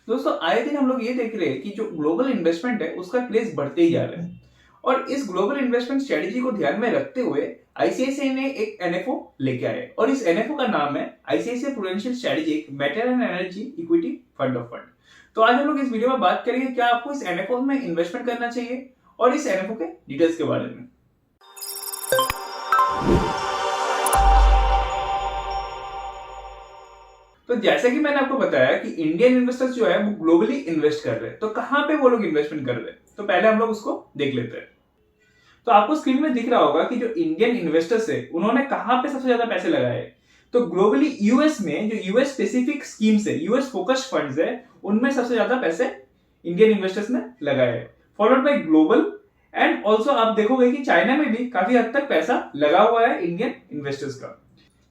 दोस्तों आए दिन हम लोग ये देख रहे हैं कि जो ग्लोबल इन्वेस्टमेंट है उसका क्रेज बढ़ते ही जा रहा है। और इस ग्लोबल इन्वेस्टमेंट स्ट्रेटेजी को ध्यान में रखते हुए आईसीआईसीआई ने एक एनएफओ लेके आए और इस एनएफओ का नाम है ICICI prudential strategic metal and energy equity fund of fund. तो आज हम लोग इस वीडियो में बात करेंगे क्या आपको इस एनएफओ में इन्वेस्टमेंट करना चाहिए और इस एनएफओ के डिटेल्स के बारे में। तो जैसे कि मैंने आपको बताया कि इंडियन इन्वेस्टर्स जो है वो ग्लोबली इन्वेस्ट कर रहे हैं, तो कहां पे वो लोग इन्वेस्टमेंट कर रहे हैं, तो पहले हम लोग उसको देख लेते हैं। तो आपको स्क्रीन में दिख रहा होगा कि जो इंडियन इन्वेस्टर्स है उन्होंने कहां पे सबसे ज्यादा पैसे लगाए हैं। तो ग्लोबली यूएस में जो यूएस स्पेसिफिक स्कीम्स है, यूएस फोकस्ड फंड्स है, उनमें सबसे ज्यादा पैसे इंडियन इन्वेस्टर्स ने लगाए हैं, followed by global. And also आप देखोगे कि चाइना में भी काफी हद तक पैसा लगा हुआ है इंडियन इन्वेस्टर्स का।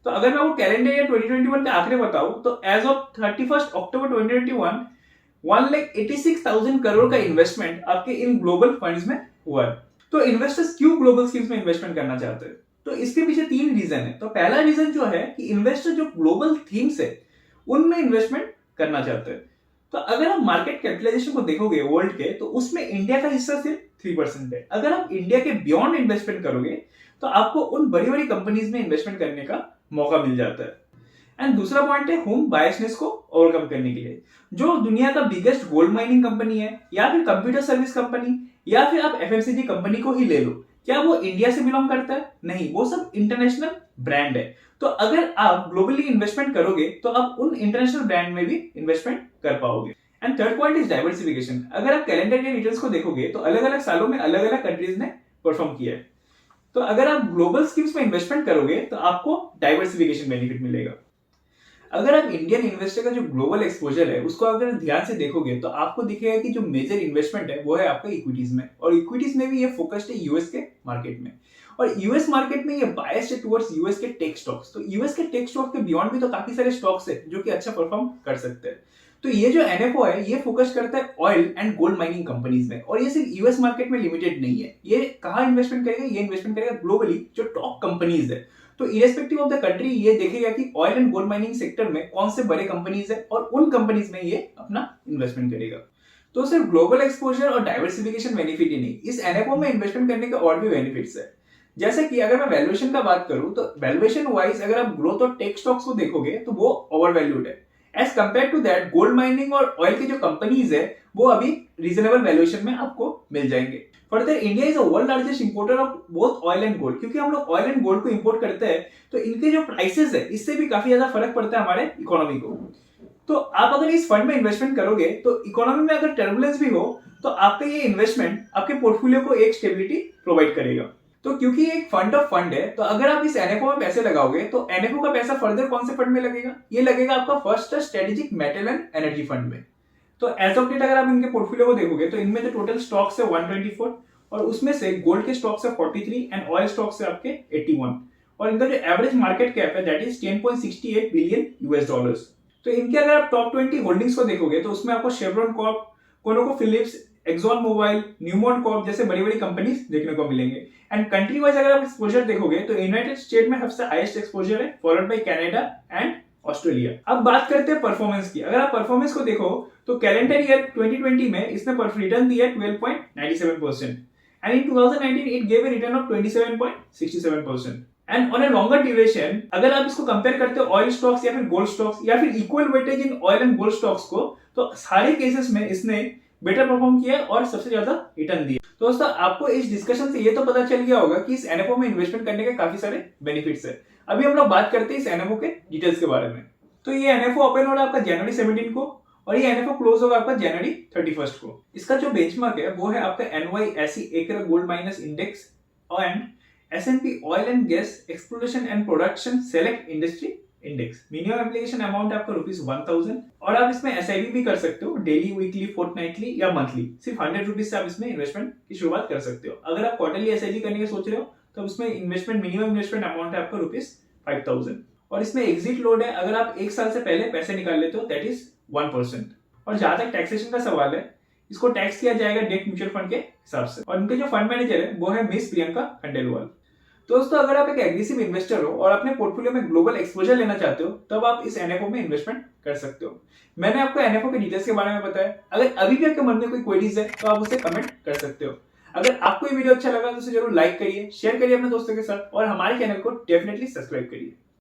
तो अगर मैं वो कैलेंडर ईयर 2021 के आंकड़े बताऊं तो एज ऑफ 31 अक्टूबर 2021 1,86,000 करोड़ का इन्वेस्टमेंट आपके इन ग्लोबल फंड्स में हुआ है। तो इन्वेस्टर्स क्यों ग्लोबल स्कीम्स में इन्वेस्टमेंट करना चाहते हैं? तो इसके पीछे तीन रीजन है। तो पहला रीजन जो है कि इन्वेस्टर जो ग्लोबल थीम्स है उनमें इन्वेस्टमेंट करना चाहते हैं। तो अगर आप मार्केट कैपिटलाइजेशन को देखोगे वर्ल्ड के, तो उसमें इंडिया का हिस्सा सिर्फ 3% है। अगर आप इंडिया के बियॉन्ड इन्वेस्टमेंट करोगे तो आपको उन बड़ी बड़ी कंपनीज में इन्वेस्टमेंट करने का मौका मिल जाता है। एंड दूसरा पॉइंट है होम बायसनेस को ओवरकम करने के लिए। जो दुनिया का बिगेस्ट गोल्ड माइनिंग कंपनी है या फिर कंप्यूटर सर्विस कंपनी या फिर आप एफएमसीजी कंपनी को ही ले लो, क्या वो इंडिया से बिलोंग करता है? नहीं, वो सब इंटरनेशनल ब्रांड है। तो अगर आप ग्लोबली इन्वेस्टमेंट करोगे तो आप उन इंटरनेशनल ब्रांड में भी इन्वेस्टमेंट कर पाओगे। And third point is diversification. अगर आप कैलेंडर के डिटेल्स को देखोगे तो अलग अलग सालों में अलग अलग कंट्रीज ने परफॉर्म किया है। तो अगर आप ग्लोबल स्कीम्स में इन्वेस्टमेंट करोगे तो आपको डाइवर्सिफिकेशन बेनिफिट मिलेगा। अगर आप इंडियन इन्वेस्टर का जो ग्लोबल एक्सपोजर है उसको अगर ध्यान से देखोगे तो आपको दिखेगा कि जो मेजर इन्वेस्टमेंट है वो है आपका इक्विटीज में, और इक्विटीज में भी ये फोकस्ड है यूएस के मार्केट में। और यूएस मार्केट में ये बायस्ड है टुवर्ड्स यूएस के टेक स्टॉक्स। तो यूएस के टेक स्टॉक के बियॉन्ड भी तो काफी सारे स्टॉक्स है जो कि अच्छा परफॉर्म कर सकते हैं। तो ये जो एनएफओ है ये फोकस करता है oil and gold mining companies में, और ये सिर्फ यूएस मार्केट में लिमिटेड नहीं है। ये कहाँ इन्वेस्टमेंट करेगा? ये इन्वेस्टमेंट करेगा ग्लोबली जो टॉप कंपनीज है। तो इरेस्पेक्टिव ऑफ द कंट्री ये देखेगा कि oil and gold mining sector में कौन से बड़े कंपनीज है और उन कंपनीज में ये अपना इन्वेस्टमेंट करेगा। तो सिर्फ ग्लोबल एक्सपोजर और डाइवर्सिफिकेशन बेनिफिट ही नहीं, इस एनएफओ में इन्वेस्टमेंट करने के और भी बेनिफिट्स है। जैसे कि अगर मैं वैल्यूएशन का बात करूं तो वैल्यूएशन वाइज अगर आप ग्रोथ और टेक स्टॉक्स को देखोगे तो वो ओवर वैल्यूड है। As compared to that gold mining और ऑयल की जो कंपनीज है वो अभी रीजनेबल वैल्यूएशन में आपको मिल जाएंगे। Further India is a world largest importer of both oil and gold. क्योंकि हम लोग ऑयल एंड गोल्ड को इंपोर्ट करते हैं तो इनके जो प्राइसेस है इससे भी काफी ज्यादा फर्क पड़ता है हमारे इकोनॉमी को। तो आप अगर इस फंड में इन्वेस्टमेंट करोगे तो इकोनॉमी में अगर टर्बुलेंस भी हो तो आपका ये इन्वेस्टमेंट आपके पोर्टफोलियो को एक स्टेबिलिटी प्रोवाइड करेगा। तो क्योंकि एक फंड ऑफ फंड है तो अगर आप इस एनएफओ में पैसे लगाओगे तो एनएफओ का पैसा फर्दर कौन से फंड में लगेगा? ये लगेगा आपका first strategic metal and energy fund में। तो एज ऑफ डेट अगर आप इनके पोर्टफोलियो को देखोगे तो इनमें जो टोटल स्टॉक्स है 124, और उसमें से गोल्ड के स्टॉक्स है 43 एंड ऑयल स्टॉक्स है आपके 81, और इनका जो एवरेज मार्केट कैप है that is 10.68 billion US dollars. तो इनके अगर आप टॉप 20 होल्डिंग्स को देखोगे तो उसमें आपको Chevron Corp, ConocoPhillips, Exxon Mobil, Newmont Corp जैसे बड़ी बड़ी कंपनीज देखने को मिलेंगे। एंड कंट्री वाइज अगर आप एक्सपोजर देखोगे तो यूनाइटेड स्टेट में सबसे हाईएस्ट एक्सपोजर है, followed by Canada and Australia. अब बात करते हैं परफॉर्मेंस की। अगर आप परफॉर्मेंस को देखो तो कैलेंडर ईयर 2020 में इसने रिटर्न दिया 12.97% and in 2019 it gave a return of 27.67%। And on a longer duration अगर आप इसको कंपेयर करते हो ऑयल स्टॉक्स या फिर गोल्ड स्टॉक्स या फिर equal weightage in oil and gold stocks को, तो सारे केसेस में इसने बेटर परफॉर्म किया और सबसे ज्यादा रिटर्न दिया। तो दोस्तों आपको इस डिस्कशन से ये तो पता चल गया होगा कि इस एनएफओ में इन्वेस्टमेंट करने के काफी सारे बेनिफिट्स है। अभी हम लोग बात करते हैं इस एनएफओ के डिटेल्स के बारे में। तो ये एनएफओ ओपन हो रहा है आपका जनवरी 17 को और ये एनएफओ क्लोज होगा आपका जनवरी 31 को। इसका जो बेंचमार्क है वो है आपका NYSE एकरा gold minus index and S&P oil and gas exploration and production select industry index. Minimum application amount आपका ₹1000 और आप इसमें एसआईपी भी कर सकते हो, डेली, वीकली, फोर्टनाइटली या मंथली। सिर्फ ₹100 से आप इसमें इन्वेस्टमेंट की शुरुआत कर सकते हो। अगर आप क्वार्टरली एसआईपी करने की सोच रहे हो तो उसमें इन्वेस्टमेंट मिनिमम इन्वेस्टमेंट अमाउंट है आपका ₹5000 और इसमें एग्जिट लोड है। अगर आप 1 साल से पहले पैसे निकाल लेते हो दैट इज 1%। और जहां तक टैक्सेशन का सवाल है इसको टैक्स किया जाएगा डेट म्यूचुअल फंड के हिसाब से। और इनके जो फंड मैनेजर है वो है मिस प्रियंका खंडेलवाल। तो दोस्तों अगर आप एक एग्रेसिव इन्वेस्टर हो और अपने पोर्टफोलियो में ग्लोबल एक्सपोजर लेना चाहते हो तब आप इस एनएफओ में इन्वेस्टमेंट कर सकते हो। मैंने आपको एनएफओ के डिटेल्स के बारे में बताया। अगर अभी भी आपके मन में कोई क्वेरीज है तो आप उसे कमेंट कर सकते हो। अगर आपको ये वीडियो अच्छा लगा तो उसे जरूर लाइक करिए, शेयर करिए अपने दोस्तों के साथ और हमारे चैनल को डेफिनेटली सब्सक्राइब करिए।